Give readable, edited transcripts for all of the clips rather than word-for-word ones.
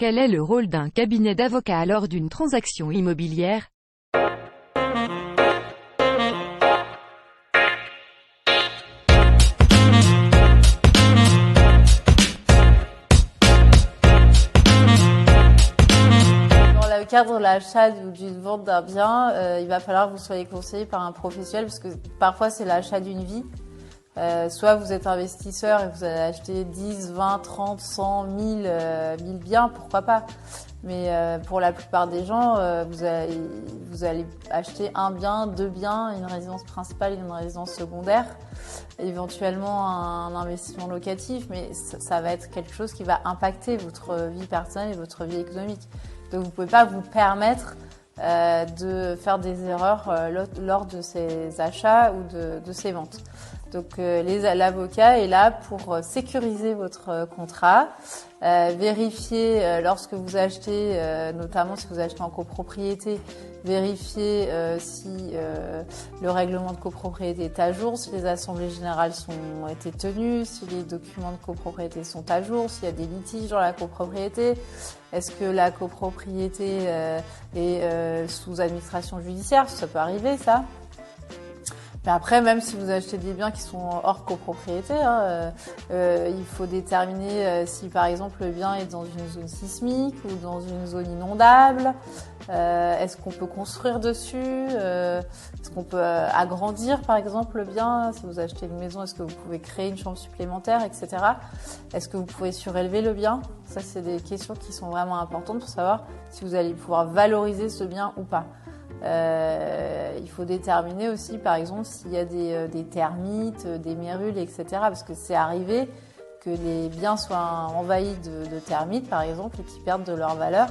Quel est le rôle d'un cabinet d'avocats lors d'une transaction immobilière? Dans le cadre de l'achat ou d'une vente d'un bien, il va falloir que vous soyez conseillé par un professionnel parce que parfois c'est l'achat d'une vie. Soit vous êtes investisseur et vous allez acheter 10, 20, 30, 100, 1000 biens, pourquoi pas. Mais pour la plupart des gens, vous allez acheter un bien, deux biens, une résidence principale et une résidence secondaire, éventuellement un investissement locatif, mais ça va être quelque chose qui va impacter votre vie personnelle et votre vie économique. Donc vous ne pouvez pas vous permettre de faire des erreurs lors de ces achats ou de ces ventes. Donc l'avocat est là pour sécuriser votre contrat, vérifier lorsque vous achetez, notamment si vous achetez en copropriété, vérifier si le règlement de copropriété est à jour, si les assemblées générales ont été tenues, si les documents de copropriété sont à jour, s'il y a des litiges dans la copropriété, est-ce que la copropriété est sous administration judiciaire, ça peut arriver ça. Mais après, même si vous achetez des biens qui sont hors copropriété, il faut déterminer si par exemple le bien est dans une zone sismique ou dans une zone inondable. Est-ce qu'on peut construire dessus? Est-ce qu'on peut agrandir par exemple le bien? Si vous achetez une maison, est-ce que vous pouvez créer une chambre supplémentaire, etc. Est-ce que vous pouvez surélever le bien? Ça, c'est des questions qui sont vraiment importantes pour savoir si vous allez pouvoir valoriser ce bien ou pas. Il faut déterminer aussi, par exemple, s'il y a des termites, des mérules, etc. Parce que c'est arrivé que les biens soient envahis de termites, par exemple, et qu'ils perdent de leur valeur.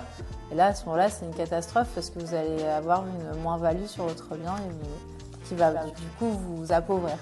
Et là, à ce moment-là, c'est une catastrophe parce que vous allez avoir une moins-value sur votre bien et qui va du coup vous appauvrir.